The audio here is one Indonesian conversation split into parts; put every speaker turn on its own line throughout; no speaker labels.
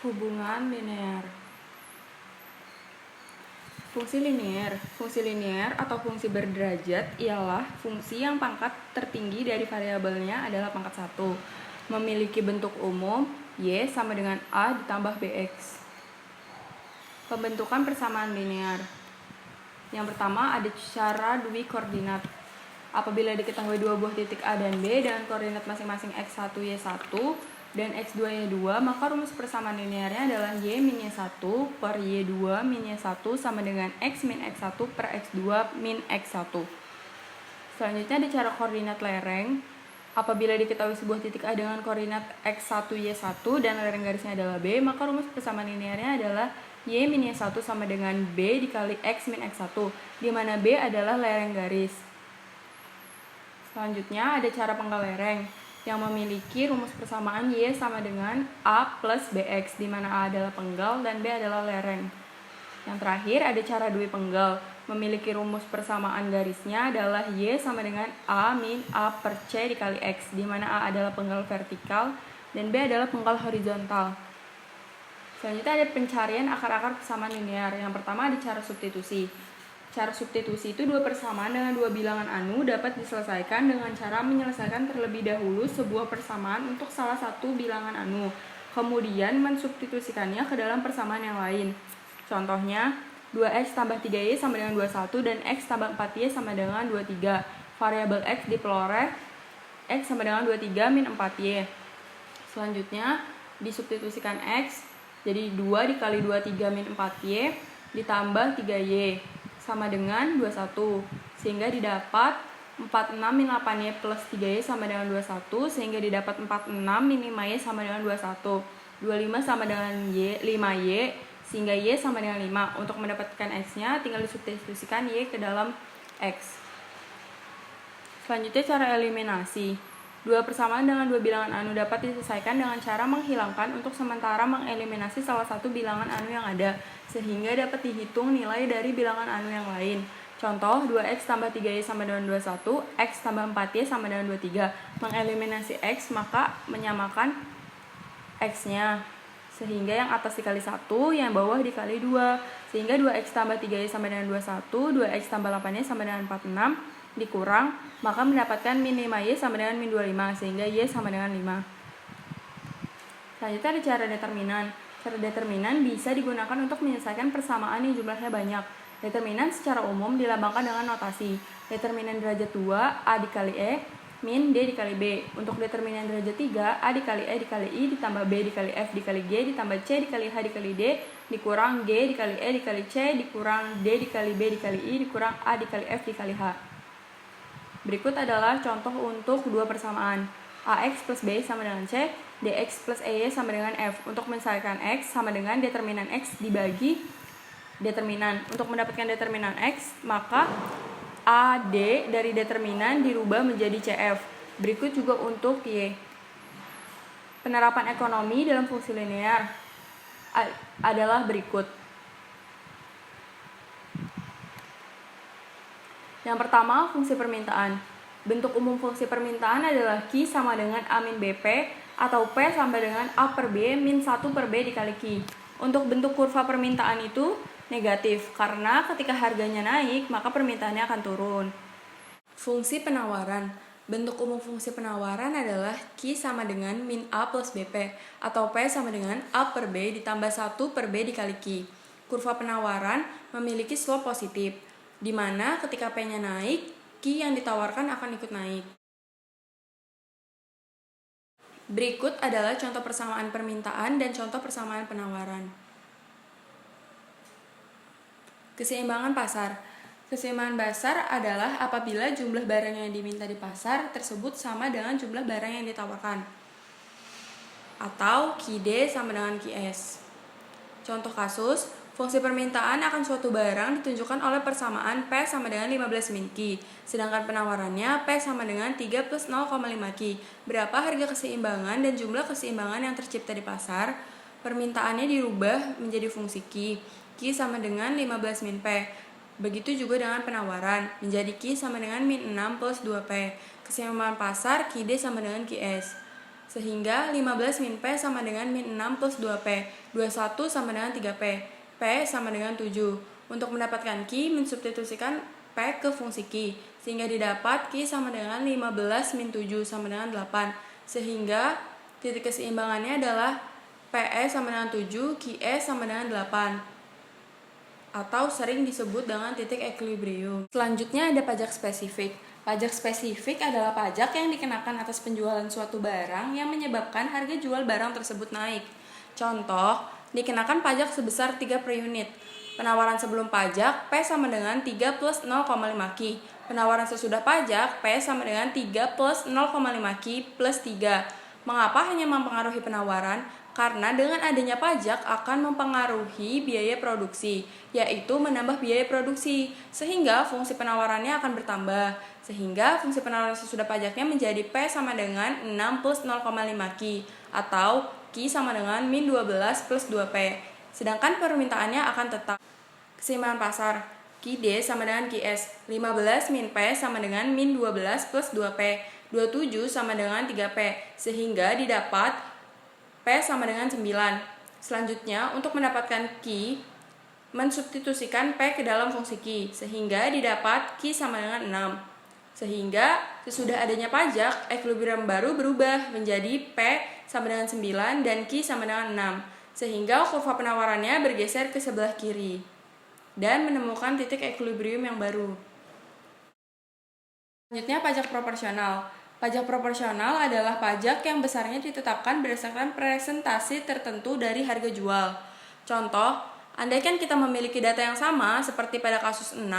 Hubungan linear. Fungsi linear atau fungsi berderajat ialah fungsi yang pangkat tertinggi dari variabelnya adalah pangkat 1, memiliki bentuk umum y sama dengan a ditambah bx. Pembentukan persamaan linear. Yang pertama ada cara dui koordinat. Apabila diketahui dua buah titik A dan B dengan koordinat masing-masing x1, y1 dan x2, y2, maka rumus persamaan linearnya adalah y min y1 per y2 min y1 sama dengan x min x1 per x2 min x1. Selanjutnya ada cara koordinat lereng. Apabila diketahui sebuah titik A dengan koordinat x1, y1 dan lereng garisnya adalah B, maka rumus persamaan linearnya adalah y min y1 sama dengan B dikali x min x1, di mana B adalah lereng garis. Selanjutnya ada cara penggal lereng yang memiliki rumus persamaan y sama dengan a plus bx, di mana a adalah penggal dan b adalah lereng. Yang terakhir ada cara dui penggal, memiliki rumus persamaan garisnya adalah y sama dengan a min a per c dikali x, di mana a adalah penggal vertikal dan b adalah penggal horizontal. Selanjutnya ada pencarian akar-akar persamaan linear. Yang pertama ada cara substitusi. Cara substitusi itu dua persamaan dengan dua bilangan anu dapat diselesaikan dengan cara menyelesaikan terlebih dahulu sebuah persamaan untuk salah satu bilangan anu, kemudian mensubstitusikannya ke dalam persamaan yang lain. Contohnya, 2x tambah 3y sama dengan 21 dan x tambah 4y sama dengan 23. Variabel x diperoleh x sama dengan 23 min 4y. Selanjutnya, disubstitusikan x, jadi 2 dikali 23 min 4y ditambah 3y sama dengan 21, sehingga didapat 46 min 8y plus 3y sama dengan 21, sehingga didapat 46 min 5y sama dengan 21. 25 sama dengan 5y, sehingga y sama dengan 5. Untuk mendapatkan x-nya, tinggal disubstitusikan y ke dalam x. Selanjutnya cara eliminasi. Dua persamaan dengan dua bilangan anu dapat diselesaikan dengan cara menghilangkan untuk sementara mengeliminasi salah satu bilangan anu yang ada, sehingga dapat dihitung nilai dari bilangan anu yang lain. Contoh, 2x tambah 3y sama dengan 21, x tambah 4y sama dengan 23. Mengeliminasi x maka menyamakan x-nya, sehingga yang atas dikali 1, yang bawah dikali 2. Sehingga 2x tambah 3y sama dengan 21, 2x tambah 8y sama dengan 46, dikurang, maka mendapatkan min 5y sama dengan min 25, sehingga y sama dengan 5. Selanjutnya ada cara determinan. Cara determinan bisa digunakan untuk menyelesaikan persamaan yang jumlahnya banyak. Determinan secara umum dilambangkan dengan notasi determinan derajat 2, a dikali e, min d dikali b. Untuk determinan derajat 3, a dikali e dikali i ditambah b dikali f dikali g ditambah c dikali h dikali d dikurang g dikali e dikali c dikurang d dikali b dikali i dikurang a dikali f dikali h. Berikut adalah contoh untuk dua persamaan. AX plus B sama dengan C, DX plus EY sama dengan F. Untuk menyelesaikan X sama dengan determinan X dibagi determinan. Untuk mendapatkan determinan X, maka AD dari determinan dirubah menjadi CF. Berikut juga untuk Y. Penerapan ekonomi dalam fungsi linear adalah berikut. Yang pertama, fungsi permintaan. Bentuk umum fungsi permintaan adalah Q sama dengan A min BP atau P sama dengan A per B min 1 per B dikali Q. Untuk bentuk kurva permintaan itu negatif, karena ketika harganya naik, maka permintaannya akan turun. Fungsi penawaran. Bentuk umum fungsi penawaran adalah Q sama dengan min A plus BP atau P sama dengan A per B ditambah 1 per B dikali Q. Kurva penawaran memiliki slope positif, di mana ketika P-nya naik, Q yang ditawarkan akan ikut naik. Berikut adalah contoh persamaan permintaan dan contoh persamaan penawaran. Keseimbangan pasar. Keseimbangan pasar adalah apabila jumlah barang yang diminta di pasar tersebut sama dengan jumlah barang yang ditawarkan, atau QD sama dengan QS. Contoh kasus, fungsi permintaan akan suatu barang ditunjukkan oleh persamaan P sama dengan 15 min Q, sedangkan penawarannya P sama dengan 3 plus 0,5 Q. Berapa harga keseimbangan dan jumlah keseimbangan yang tercipta di pasar? Permintaannya dirubah menjadi fungsi Q. Q sama dengan 15 min P. Begitu juga dengan penawaran, menjadi Q sama dengan min 6 plus 2P. Keseimbangan pasar QD sama dengan QS. Sehingga 15 min P sama dengan min 6 plus 2P. 21 sama dengan 3P. P sama dengan 7. Untuk mendapatkan Q, mensubstitusikan P ke fungsi Q. Sehingga didapat Q sama dengan 15 min 7 sama dengan 8. Sehingga titik keseimbangannya adalah PE sama dengan 7, QE sama dengan 8. Atau sering disebut dengan titik equilibrium. Selanjutnya ada pajak spesifik. Pajak spesifik adalah pajak yang dikenakan atas penjualan suatu barang yang menyebabkan harga jual barang tersebut naik. Contoh, dikenakan pajak sebesar 3 per unit. Penawaran sebelum pajak, P sama dengan 3 plus 0,5 Q. Penawaran sesudah pajak, P sama dengan 3 plus 0,5 Q plus 3. Mengapa hanya mempengaruhi penawaran? Karena dengan adanya pajak akan mempengaruhi biaya produksi, yaitu menambah biaya produksi, sehingga fungsi penawarannya akan bertambah. Sehingga fungsi penawaran sesudah pajaknya menjadi P sama dengan 6 plus 0,5 Q, atau Q sama dengan min 12 plus 2P. Sedangkan permintaannya akan tetap. Keseimbangan pasar, QD sama dengan QS, 15 min P sama dengan min 12 plus 2P, 27 sama dengan 3P, sehingga didapat P sama dengan 9. Selanjutnya, untuk mendapatkan Q, mensubstitusikan P ke dalam fungsi Q, sehingga didapat Q sama dengan 6. Sehingga sesudah adanya pajak, equilibrium baru berubah menjadi P sama dengan 9 dan Q sama dengan 6. Sehingga kurva penawarannya bergeser ke sebelah kiri dan menemukan titik equilibrium yang baru. Selanjutnya pajak proporsional. Pajak proporsional adalah pajak yang besarnya ditetapkan berdasarkan presentasi tertentu dari harga jual. Contoh, andaikan kita memiliki data yang sama seperti pada kasus 6,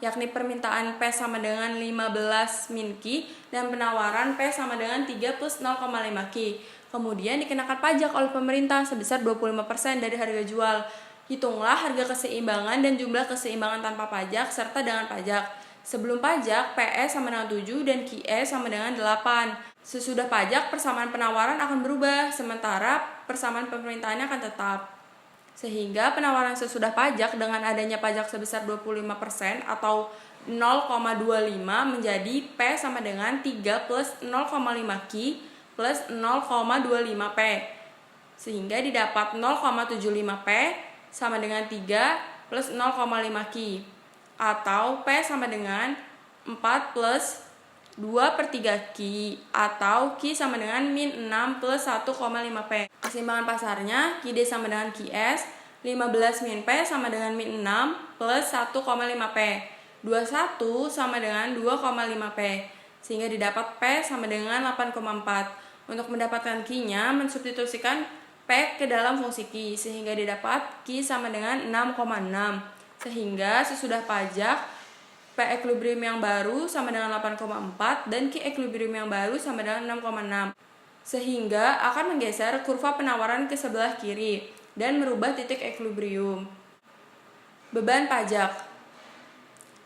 yakni permintaan P sama dengan 15 min Q dan penawaran P sama dengan 3 plus 0,5 Q. Kemudian dikenakan pajak oleh pemerintah sebesar 25% dari harga jual. Hitunglah harga keseimbangan dan jumlah keseimbangan tanpa pajak serta dengan pajak. Sebelum pajak, PE sama dengan 7 dan QE sama dengan 8. Sesudah pajak, persamaan penawaran akan berubah, sementara persamaan permintaannya akan tetap. Sehingga penawaran sesudah pajak dengan adanya pajak sebesar 25% atau 0,25 menjadi P sama dengan 3 plus 0,5 Q plus 0,25 P. Sehingga didapat 0,75 P sama dengan 3 plus 0,5 Q. Atau P sama dengan 4 plus 2 per 3 Q, atau Q sama dengan min 6 plus 1,5 P. Keseimbangan pasarnya, QD sama dengan QS, 15 min P sama dengan min 6 plus 1,5 P. 21 sama dengan 2,5 P, sehingga didapat P sama dengan 8,4. Untuk mendapatkan Q-nya, mensubstitusikan P ke dalam fungsi Q, sehingga didapat Q sama dengan 6,6. Sehingga sesudah pajak, P equilibrium yang baru sama dengan 8,4 dan Q equilibrium yang baru sama dengan 6,6. Sehingga akan menggeser kurva penawaran ke sebelah kiri dan merubah titik equilibrium. Beban pajak.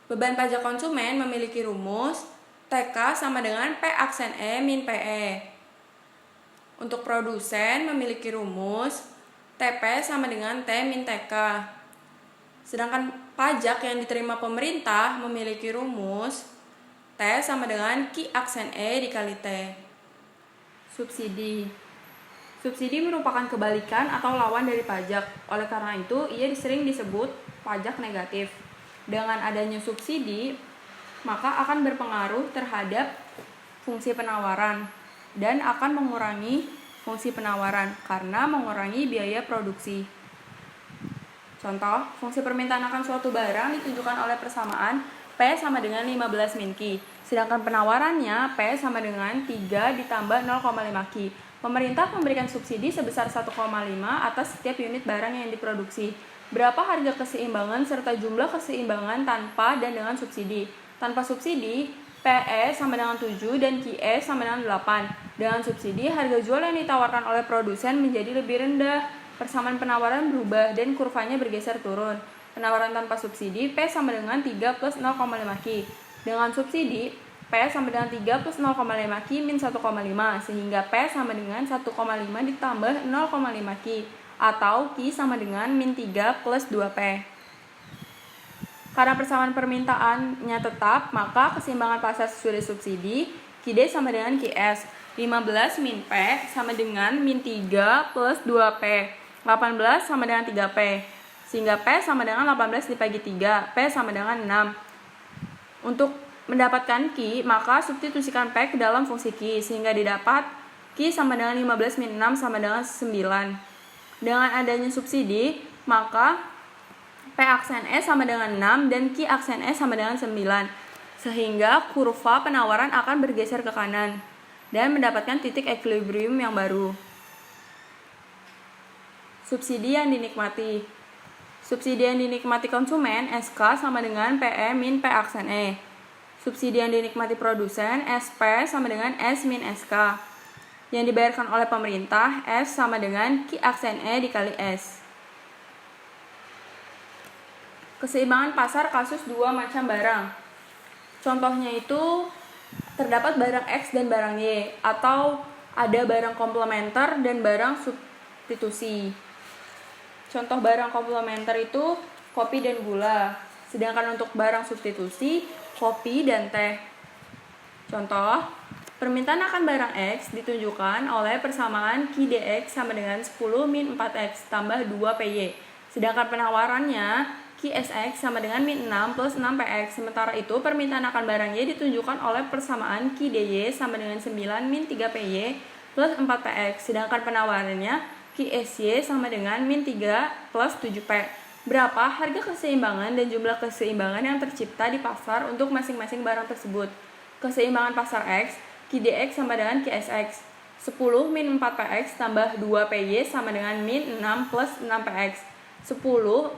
Beban pajak konsumen memiliki rumus TK sama dengan P aksen E min PE. Untuk produsen memiliki rumus TP sama dengan T min TK. Sedangkan pajak yang diterima pemerintah memiliki rumus T sama dengan Q aksen E dikali T. Subsidi. Subsidi merupakan kebalikan atau lawan dari pajak. Oleh karena itu, ia sering disebut pajak negatif. Dengan adanya subsidi, maka akan berpengaruh terhadap fungsi penawaran dan akan mengurangi fungsi penawaran karena mengurangi biaya produksi. Contoh, fungsi permintaan akan suatu barang ditunjukkan oleh persamaan P sama dengan 15 min Q. Sedangkan penawarannya P sama dengan 3 ditambah 0,5 Q. Pemerintah memberikan subsidi sebesar 1,5 atas setiap unit barang yang diproduksi. Berapa harga keseimbangan serta jumlah keseimbangan tanpa dan dengan subsidi. Tanpa subsidi, PE sama dengan 7 dan QE sama dengan 8. Dengan subsidi, harga jual yang ditawarkan oleh produsen menjadi lebih rendah. Persamaan penawaran berubah dan kurvanya bergeser turun. Penawaran tanpa subsidi, P sama dengan 3 plus 0,5 Q. Dengan subsidi, P sama dengan 3 plus 0,5 Q min 1,5, sehingga P sama dengan 1,5 ditambah 0,5 Q, atau Q sama dengan min 3 plus 2P. Karena persamaan permintaannya tetap, maka keseimbangan pasar sesudah subsidi, QD sama dengan QS. 15 min P sama dengan min 3 plus 2P. 18 sama dengan 3P. Sehingga P sama dengan 18 dibagi 3. P sama dengan 6. Untuk mendapatkan Q, maka substitusikan P ke dalam fungsi Q. Sehingga didapat Q sama dengan 15 min 6 sama dengan 9. Dengan adanya subsidi, maka P aksen E sama dengan 6 dan Q aksen E sama dengan 9. Sehingga kurva penawaran akan bergeser ke kanan dan mendapatkan titik equilibrium yang baru. Subsidi yang dinikmati. Subsidi yang dinikmati konsumen SK sama dengan PE min P aksen E. Subsidi yang dinikmati produsen SP sama dengan S min SK. Yang dibayarkan oleh pemerintah S sama dengan Q aksen E dikali S. Keseimbangan pasar kasus dua macam barang. Contohnya itu terdapat barang X dan barang Y, atau ada barang komplementer dan barang substitusi. Contoh barang komplementer itu kopi dan gula, sedangkan untuk barang substitusi kopi dan teh. Contoh, permintaan akan barang X ditunjukkan oleh persamaan Q dx sama dengan 10 min 4X tambah 2PY. Sedangkan penawarannya Q sx sama dengan min 6 plus 6PX. Sementara itu permintaan akan barang Y ditunjukkan oleh persamaan Q dy sama dengan 9 min 3PY plus 4PX. Sedangkan penawarannya Q sy sama dengan min 3 plus 7P. Berapa harga keseimbangan dan jumlah keseimbangan yang tercipta di pasar untuk masing-masing barang tersebut. Keseimbangan pasar X, Q dx sama dengan Q sx. 10 min 4PX tambah 2PY sama dengan min 6 plus 6PX. 10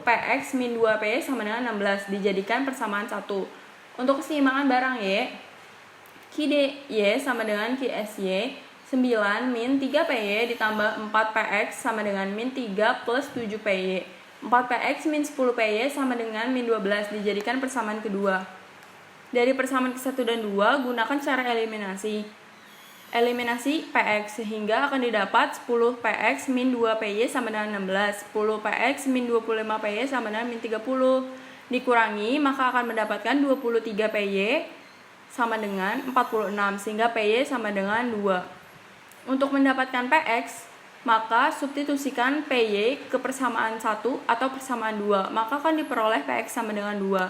PX min 2PY sama dengan 16 dijadikan persamaan 1. Untuk keseimbangan barang Y, Q dy sama dengan Q sy. 9 min 3PY ditambah 4PX sama dengan min 3 plus 7PY. 4PX min 10PY sama dengan min 12 dijadikan persamaan kedua. Dari persamaan ke-1 dan 2, gunakan cara eliminasi. Eliminasi PX sehingga akan didapat 10 PX min 2PY sama dengan 16. 10 PX min 25PY sama dengan min 30. Dikurangi maka akan mendapatkan 23 PY sama dengan 46 sehingga PY sama dengan 2. Untuk mendapatkan PX, maka substitusikan PY ke persamaan 1 atau persamaan 2, maka akan diperoleh PX sama dengan 2.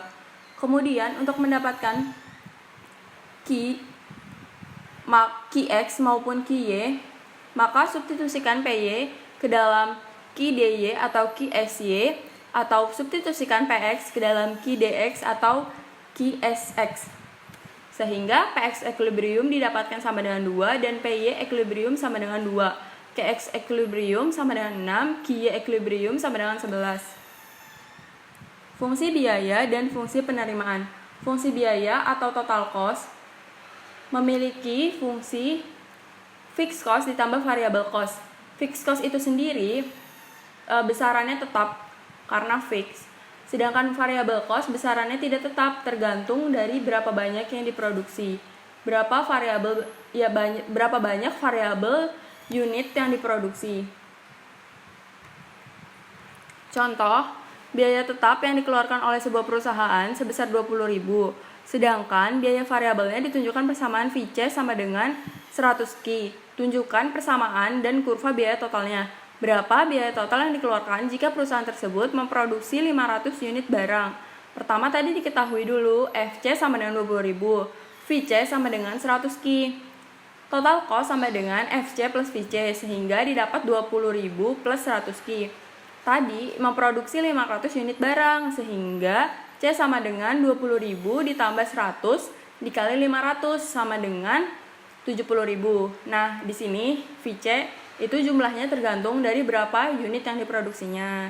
Kemudian untuk mendapatkan Qx maupun Qy, maka substitusikan PY ke dalam Q dy atau Q sy, atau substitusikan PX ke dalam Q dx atau Q sx. Sehingga PX equilibrium didapatkan sama dengan 2 dan PY equilibrium sama dengan 2. Kx equilibrium sama dengan 6, Qy equilibrium sama dengan 11. Fungsi biaya dan fungsi penerimaan. Fungsi biaya atau total cost memiliki fungsi fixed cost ditambah variable cost. Fixed cost itu sendiri besarannya tetap karena fix. Sedangkan variable cost besarannya tidak tetap, tergantung dari berapa banyak yang diproduksi. Berapa banyak variabel unit yang diproduksi. Contoh, biaya tetap yang dikeluarkan oleh sebuah perusahaan sebesar 20.000, sedangkan biaya variabelnya ditunjukkan persamaan VC sama dengan 100Q. Tunjukkan persamaan dan kurva biaya totalnya. Berapa biaya total yang dikeluarkan jika perusahaan tersebut memproduksi 500 unit barang? Pertama tadi diketahui dulu, FC sama dengan 20.000, VC sama dengan 100Q. Total cost sama dengan FC plus VC, sehingga didapat 20.000 plus 100Q. Tadi memproduksi 500 unit barang, sehingga C sama dengan 20.000 ditambah 100 dikali 500 sama dengan 70.000. Nah, di sini VC itu jumlahnya tergantung dari berapa unit yang diproduksinya.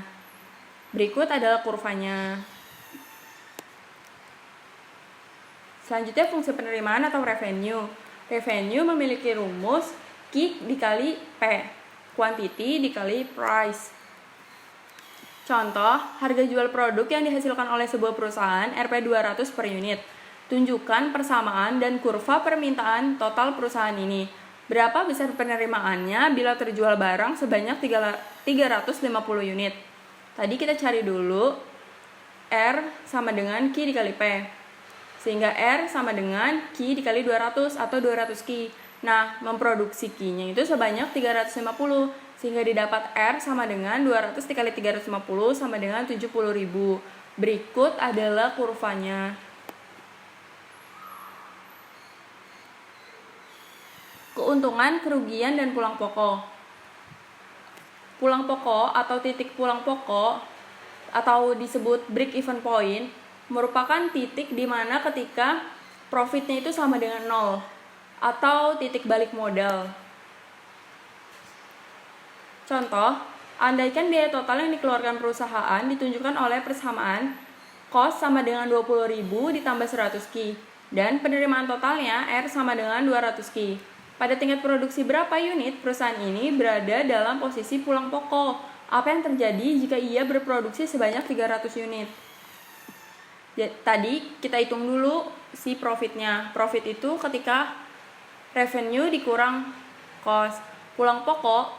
Berikut adalah kurvanya. Selanjutnya fungsi penerimaan atau revenue. Revenue memiliki rumus Q dikali P, quantity dikali price. Contoh, harga jual produk yang dihasilkan oleh sebuah perusahaan Rp200 per unit. Tunjukkan persamaan dan kurva permintaan total perusahaan ini. Berapa besar penerimaannya bila terjual barang sebanyak 350 unit. Tadi kita cari dulu R sama dengan Q dikali P. Sehingga R sama dengan Q dikali 200 atau 200Q. Nah, memproduksi Q-nya itu sebanyak 350, sehingga didapat R sama dengan 200 dikali 350 sama dengan 70.000. Berikut adalah kurvanya. Keuntungan, kerugian, dan pulang pokok. Pulang pokok atau titik pulang pokok atau disebut break even point merupakan titik di mana ketika profitnya itu sama dengan 0 atau titik balik modal. Contoh, andaikan biaya total yang dikeluarkan perusahaan ditunjukkan oleh persamaan cost sama dengan 20.000 ditambah 100 Q dan penerimaan totalnya R sama dengan 200 Q. Pada tingkat produksi berapa unit perusahaan ini berada dalam posisi pulang pokok? Apa yang terjadi jika ia berproduksi sebanyak 300 unit? Tadi kita hitung dulu si profitnya. Profit itu ketika revenue dikurang cost. Pulang pokok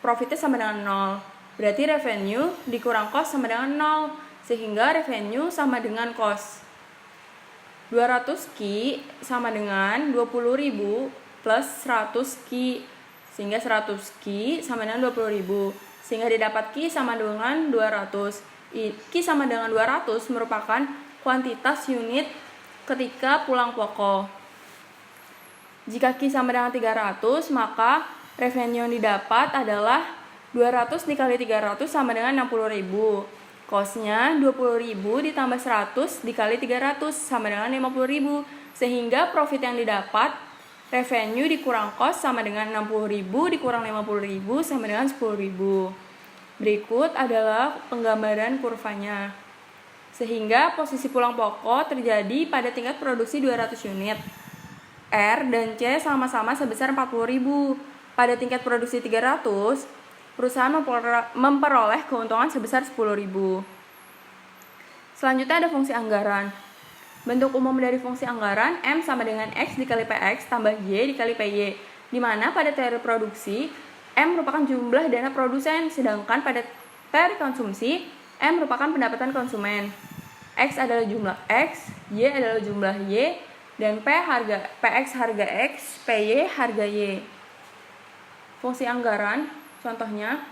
profitnya sama dengan 0. Berarti revenue dikurang cost sama dengan 0. Sehingga revenue sama dengan cost. 200 Q sama dengan 20.000 plus 100 Q. Sehingga 100 Q sama dengan 20.000. Sehingga didapat Q sama dengan 200. Q sama dengan 200 merupakan kuantitas unit ketika pulang pokok. Jika Q sama dengan 300, maka revenue yang didapat adalah 200 dikali 300 sama dengan 60.000. Cost-nya 20.000 ditambah 100 dikali 300 sama dengan 50.000. Sehingga profit yang didapat, revenue dikurang cost sama dengan 60.000 dikurang 50.000 sama dengan 10.000. Berikut adalah penggambaran kurvanya. Sehingga posisi pulang pokok terjadi pada tingkat produksi 200 unit. R dan C sama-sama sebesar 40.000. Pada tingkat produksi 300, perusahaan memperoleh keuntungan sebesar 10.000. Selanjutnya ada fungsi anggaran. Bentuk umum dari fungsi anggaran M sama dengan X dikali PX tambah Y dikali PY, di mana pada teori produksi M merupakan jumlah dana produsen, sedangkan pada teori konsumsi M merupakan pendapatan konsumen. X adalah jumlah X, Y adalah jumlah Y, dan PX harga X, PY harga Y. Fungsi anggaran, contohnya,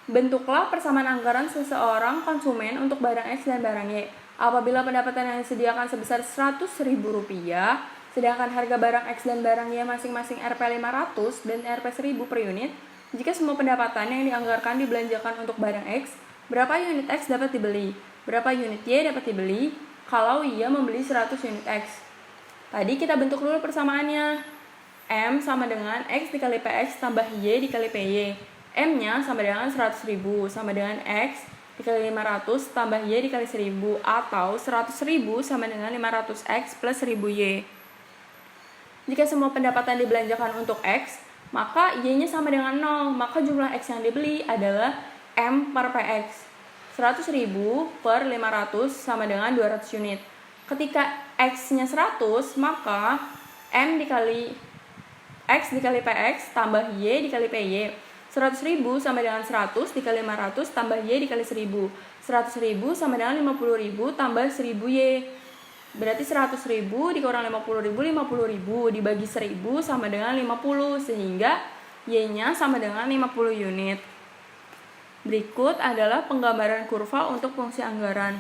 bentuklah persamaan anggaran seseorang konsumen untuk barang X dan barang Y. Apabila pendapatan yang disediakan sebesar Rp100.000, sedangkan harga barang X dan barang Y masing-masing Rp500 dan Rp1.000 per unit, jika semua pendapatan yang dianggarkan dibelanjakan untuk barang X, berapa unit X dapat dibeli? Berapa unit Y dapat dibeli kalau ia membeli 100 unit X? Tadi kita bentuk dulu persamaannya. M sama dengan X dikali PX tambah Y dikali PY. M-nya sama dengan 100.000 sama dengan X dikali 500 tambah Y dikali 1.000, atau 100.000 sama dengan 500X plus 1.000Y. Jika semua pendapatan dibelanjakan untuk X, maka Y-nya sama dengan 0, maka jumlah X yang dibeli adalah M per PX. 100.000 per 500 sama dengan 200 unit. Ketika X-nya 100, maka M dikali X dikali PX tambah Y dikali PY. 100.000 sama dengan 100 dikali 500 tambah Y dikali 1.000. 100.000 sama dengan 50.000 tambah 1.000Y. Berarti 100.000 dikurang 50.000, 50.000 dibagi 1.000 sama dengan 50, sehingga Y-nya sama dengan 50 unit. Berikut adalah penggambaran kurva untuk fungsi anggaran.